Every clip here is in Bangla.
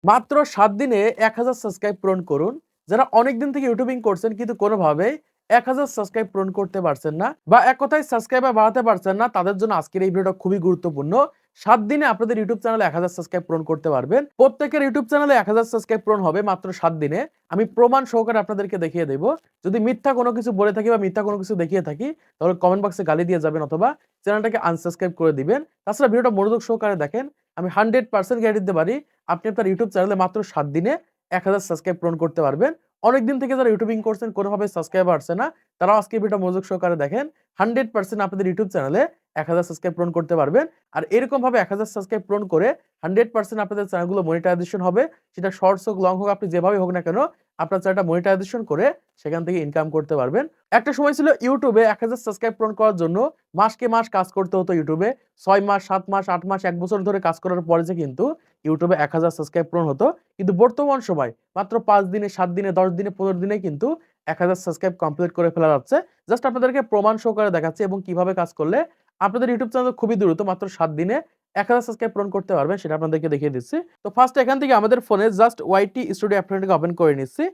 মাত্র ৭ দিনে ১,০০০ সাবস্ক্রাইব পূরণ করুন। যারা অনেকদিন থেকে ইউটিউবিং করছেন কিন্তু কোনোভাবেই ১,০০০ সাবস্ক্রাইব পূরণ করতে পারছেন না বা এক কথায় সাবস্ক্রাইবার বাড়াতে পারছেন না, তাদের জন্য আজকের এই ভিডিওটা খুবই গুরুত্বপূর্ণ। ৭ দিনে আপনাদের ইউটিউব চ্যানেলে ১,০০০ সাবস্ক্রাইব পূরণ করতে পারবেন। প্রত্যেকের ইউটিউব চ্যানেলে ১,০০০ সাবস্ক্রাইব পূরণ হবে মাত্র ৭ দিনে। আমি প্রমাণ সহকারে আপনাদেরকে দেখিয়ে দেব। যদি মিথ্যা কোনো কিছু বলে থাকি বা মিথ্যা কোনো কিছু দেখিয়ে থাকি, তাহলে কমেন্ট বক্সে গালি দিয়ে যাবেন অথবা চ্যানেলটাকে আনসাবস্ক্রাইব করে দিবেন। তাছাড়া ভিডিওটা মনোযোগ সহকারে দেখেন। আমি 100% গ্যারান্টি দিতে পারি আপনি আপনার ইউটিউব চ্যানেলে মাত্র ৭ দিনে ১,০০০ সাবস্ক্রাইব পূরণ করতে পারবেন। অনেকদিন থেকে যারা ইউটিউবিং করছেন কোনোভাবে সাবস্ক্রাইবার আসছে না, তারাও আজকে ভিডিওটা মনোযোগ সহকারে দেখেন। 100% আপনাদের ইউটিউব চ্যানেলে ১,০০০ সাবস্ক্রাইব পূরণ করতে পারবেন। আর এরকমভাবে ১,০০০ সাবস্ক্রাইব পূরণ করে 100% আপনাদের চ্যানেলগুলো মনিটাইজেশন হবে। সেটা শর্টস হোক, লং হোক, আপনি যেভাবে হোক না কেন, আপনার চ্যানেলটা মনিটাইজেশন করে সেখান থেকে ইনকাম করতে পারবেন। একটা সময় ছিল ইউটিউবে ১,০০০ সাবস্ক্রাইব পূরণ করার জন্য মাসকে মাস কাজ করতে হতো ইউটিউবে। ৬ মাস, ৭ মাস, ৮ মাস, ১ বছর ধরে কাজ করার পরে যে কিন্তু ইউটিউবে ১,০০০ সাবস্ক্রাইব পূরণ হতো। কিন্তু বর্তমান সময় মাত্র ৫ দিনে, ৭ দিনে, ১০ দিনে, ১৫ দিনে কিন্তু ১,০০০ সাবস্ক্রাইব কমপ্লিট করে ফেলা যাচ্ছে। জাস্ট আপনাদেরকে প্রমাণ সহকারে দেখাচ্ছি এবং কিভাবে কাজ করলে আপনাদের ইউটিউব চ্যানেল খুবই দ্রুত মাত্র ৭ দিনে ১,০০০ সাবস্ক্রাইব পূরণ করতে পারবেন সেটা আপনাদেরকে দেখিয়ে দিচ্ছি। তো ফার্স্ট এখান থেকে আমাদের ফোনে জাস্ট ওয়াইটি স্টুডিও অ্যাপ্লিকেশনটাকে ওপেন করে নিচ্ছি।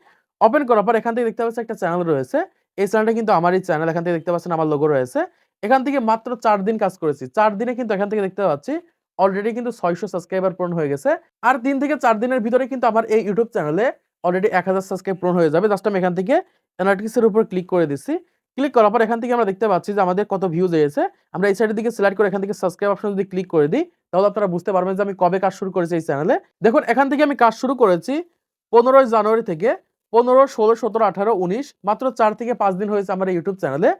ওপেন করার পর এখান থেকে দেখতে পাচ্ছেন একটা চ্যানেল রয়েছে। এই চ্যানেলটা কিন্তু আমারই চ্যানেল। এখান থেকে দেখতে পাচ্ছেন আমার লোগো রয়েছে। এখান থেকে মাত্র ৪ দিন কাজ করেছি। ৪ দিনে কিন্তু এখান থেকে দেখতে পাচ্ছি অলরেডি কিন্তু ৬০০ সাবস্ক্রাইবার পূরণ হয়ে গেছে। আর ৩ থেকে ৪ দিনের ভিতরে কিন্তু আমার এই ইউটিউব চ্যানেলে অলরেডি ১,০০০ সাবস্ক্রাইব পূরণ হয়ে যাবে। জাস্ট আমি এখান থেকে অ্যানালিটিক্স এর উপর ক্লিক করে দিচ্ছি। ক্লিক করার পর এখান থেকে আমরা দেখতে পাচ্ছি যে আমাদের কত ভিউজ এসেছে। আমরা এই সাইডের দিকে সিলেক্ট করে এখান থেকে সাবস্ক্রাইব অপশনে যদি ক্লিক করে দিই, তাহলে আপনারা বুঝতে পারবেন যে আমি কবে কাজ শুরু করেছি এই চ্যানেলে। দেখুন এখান থেকে আমি কাজ শুরু করেছি ১৫ জানুয়ারি থেকে। ১৫, ১৬, ১৭, ১৮, ১৯ মাত্র ৪ থেকে ৫ দিন হয়েছে আমার এই ইউটিউব চ্যানেলে।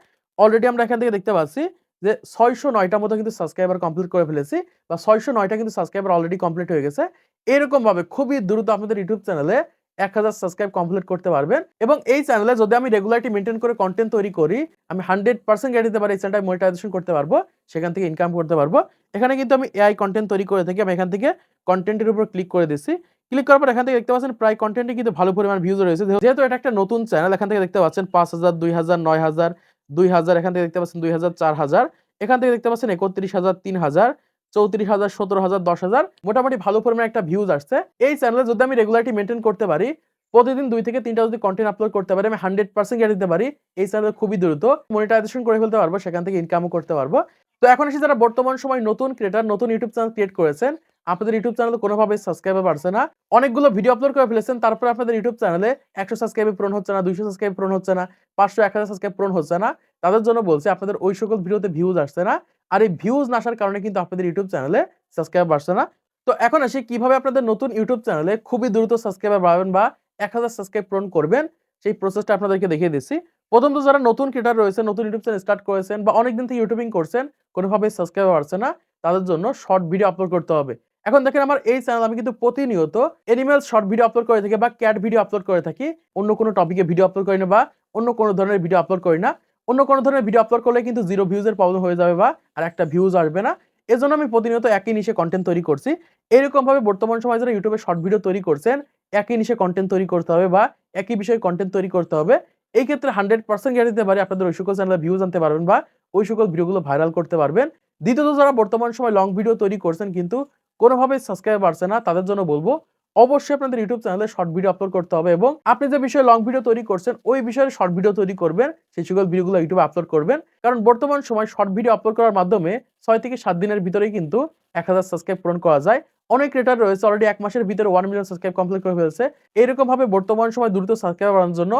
অলরেডি আমরা এখান থেকে দেখতে পাচ্ছি যে ৬০৯ টা মতো কিন্তু সাবস্ক্রাইবার কমপ্লিট করে ফেলেছি বা ৬০৯ টা কিন্তু সাবস্ক্রাইবার অলরেডি কমপ্লিট হয়ে গেছে। এরকমভাবে খুবই দ্রুত আপনাদের ইউটিউব চ্যানেলে ১,০০০ সাবস্ক্রাইব কমপ্লিট করতে পারবেন এবং এই চ্যানেলে যদি আমি রেগুলারিটি মেইনটেইন করে কনটেন্ট তৈরি করি, আমি 100% গ্যারান্টি দিতে পারি এই চ্যানেলটা মনিটাইজেশন করতে পারবো। সেখান থেকে ইনকাম করতে পারবো। এখানে কিন্তু আমি এআই কনটেন্ট তৈরি করে থাকি। আমি এখান থেকে কনটেন্টের উপর ক্লিক করে দিচ্ছি। ক্লিক করার পর এখান থেকে দেখতে পাচ্ছেন প্রায় কনটেন্টে কিন্তু ভালো পরিমাণ ভিউজ রয়েছে। যেহেতু এটা একটা নতুন চ্যানেল এখান থেকে দেখতে পাচ্ছেন ৫,০০০, ২,০০০, ৯,০০০, ২,০০০ এখান থেকে দেখতে পাচ্ছেন ২,০০০, ৪,০০০ এখান থেকে দেখতে পাচ্ছেন ৩১,০০০, ৩,০০০, ৩৪,০০০, ১৭,০০০, ১০,০০০ মোটামুটি ভালো পরিমাণে একটা ভিউজ আসছে। এই চ্যানেলে যদি আমি রেগুলারিটি মেইনটেইন করতে পারি, প্রতিদিন ২ থেকে ৩ টা যদি কনটেন্ট আপলোড করতে পারি, আমি 100% গ্যারান্টি দিতে পারি এই চ্যানেলে খুবই দ্রুত মনিটাইজেশন করে ফেলতে পারবো। সেখান থেকে ইনকামও করতে পারবো। তো এখন এসে যারা বর্তমান সময় নতুন ক্রিয়েটর, নতুন ইউটিউব চ্যানেল ক্রিয়েট করেছেন, আপনাদের ইউটিউব চ্যানেলে কোনোভাবেই সাবস্ক্রাইবার বাড়ছে না। অনেকগুলো ভিডিও আপলোড করে ফেলেছেন, তারপরে আপনাদের ইউটিউব চ্যানেলে ১০০ সাবস্ক্রাইব পূরণ হচ্ছে না, ২০০ সাবস্ক্রাইব পূরণ হচ্ছে না, ৫০০, ১,০০০ সাবস্ক্রাইব পূরণ হচ্ছে না। তাদের জন্য বলছি আপনাদের ওই সকল ভিডিওতে ভিউজ আসছে না। আর এই ভিউজ না আসার কারণে কিন্তু আপনাদের ইউটিউব চ্যানেলে সাবস্ক্রাইবার বাড়ছে না। তো এখন আসি কিভাবে আপনাদের নতুন ইউটিউব চ্যানেলে খুবই দ্রুত সাবস্ক্রাইবার বাড়াবেন বা ১,০০০ সাবস্ক্রাইব পূরণ করবেন, সেই প্রসেসটা আপনাদেরকে দেখিয়ে দিচ্ছি। প্রথমত যারা নতুন ক্রিয়েটর রয়েছেন, নতুন ইউটিউব চ্যানেল স্টার্ট করেছেন বা অনেকদিন থেকে ইউটিউবিং করছেন, কোনোভাবেই সাবস্ক্রাইবার বাড়ছে না, তাদের জন্য শর্ট ভিডিও আপলোড করতে হবে। এখন দেখেন আমার এই চ্যানেল আমি কিন্তু প্রতিনিয়ত অ্যানিমেল শর্ট ভিডিও আপলোড করে থাকি বা ক্যাট ভিডিও আপলোড করে থাকি। অন্য কোনো টপিকে ভিডিও আপলোড করি না বা অন্য কোনো ধরনের ভিডিও আপলোড করি না। অন্য কোনো ধরনের ভিডিও আপলোড করলে কিন্তু 0 ভিউজ এর প্রবলেম হয়ে যাবে বা আর একটা ভিউজ আসবে না। এজন্য আমি প্রতিনিয়ত একই নিশে কনটেন্ট তৈরি করছি। এরকমভাবে বর্তমান সময়ে যারা ইউটিউবে শর্ট ভিডিও তৈরি করছেন, একই নিশে কনটেন্ট তৈরি করতে হবে বা একই বিষয়ে কনটেন্ট তৈরি করতে হবে। এই ক্ষেত্রে 100% গ্যারান্টি দিতে পারি আপনাদের ওই সকল চ্যানেলে ভিউজ আনতে পারবেন বা ওই সকল ভিডিওগুলো ভাইরাল করতে পারবেন। দ্বিতীয়ত যারা বর্তমান সময়ে লং ভিডিও তৈরি করছেন কিন্তু কোনোভাবেই সাবস্ক্রাইব বাড়ছে না, তাদের জন্য বলব অবশ্যই আপনাদের ইউটিউব চ্যানেলে শর্ট ভিডিও আপলোড করতে হবে এবং আপনি যে বিষয়ে লং ভিডিও তৈরি করছেন ওই বিষয়ে শর্ট ভিডিও তৈরি করবেন। সেই সকল ভিডিওগুলো ইউটিউবে আপলোড করবেন। কারণ বর্তমান সময় শর্ট ভিডিও আপলোড করার মাধ্যমে ৬ থেকে ৭ দিনের ভিতরেই কিন্তু ১,০০০ সাবস্ক্রাইব পূরণ করা যায়। অনেক ক্রিয়েটর রয়েছে অলরেডি ১ মাসের ভিতরে ১ মিলিয়ন সাবস্ক্রাইব কমপ্লিট করে ফেলেছে। এরকমভাবে বর্তমান সময় দ্রুত সাবস্ক্রাইবার বাড়ানোর জন্য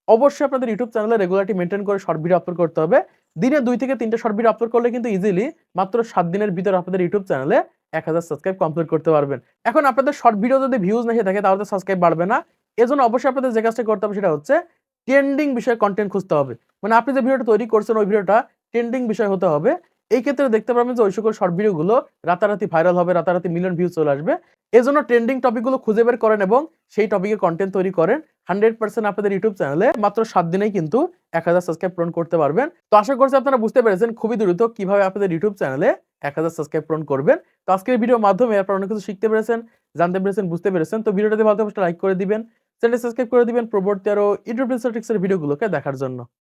অবশ্যই আপনাদের ইউটিউব চ্যানেলে রেগুলারিটি মেইনটেইন করে শর্ট ভিডিও আপলোড করতে হবে। দিনে ২ থেকে ৩ টা শর্ট ভিডিও আপলোড করলে কিন্তু ইজিলি মাত্র ৭ দিনের ভিতরে আপনাদের ইউটিউব চ্যানেলে ১,০০০ সাবস্ক্রাইব কমপ্লিট করতে পারবেন। এখন আপনাদের শর্ট ভিডিও যদি ভিউজ না এসে থাকে তাহলে তো সাবস্ক্রাইব বাড়বে না। এজন্য অবশ্যই আপনাদের যে কাজটা করতে হবে সেটা হচ্ছে ট্রেন্ডিং বিষয়ে কনটেন্ট খুঁজতে হবে। মানে আপনি যে ভিডিওটা তৈরি করছেন ওই ভিডিওটা ট্রেন্ডিং বিষয় হতে হবে। এই ক্ষেত্রে দেখতে পারবেন যে ওই সকল শর্ট ভিডিওগুলো রাতারাতি ভাইরাল হবে, রাতারাতি মিলিয়ন ভিউজ চলে আসবে। এজন্য ট্রেন্ডিং টপিকগুলো খুঁজে বের করেন এবং সেই টপিকে কনটেন্ট তৈরি করেন। 100% আপনাদের ইউটিউব চ্যানেলে মাত্র ৭ দিনেই কিন্তু ১,০০০ সাবস্ক্রাইব পূরণ করতে পারবেন। তো আশা করছি আপনারা বুঝতে পেরেছেন খুবই দ্রুত কিভাবে আপনাদের ইউটিউব চ্যানেলে ১,০০০ সাবস্ক্রাইব পূরণ করবেন। তো আজকের ভিডিওর মাধ্যমে আপনারা অনেক কিছু শিখতে পেরেছেন, জানতে পেরেছেন, বুঝতে পেরেছেন। তো ভিডিওটা যদি ভালো লাগে অবশ্যই লাইক করে দিবেন, চ্যানেলটি সাবস্ক্রাইব করে দিবেন পরবর্তী আরো ইউটিউব টিপস এর ভিডিওগুলোকে দেখার জন্য।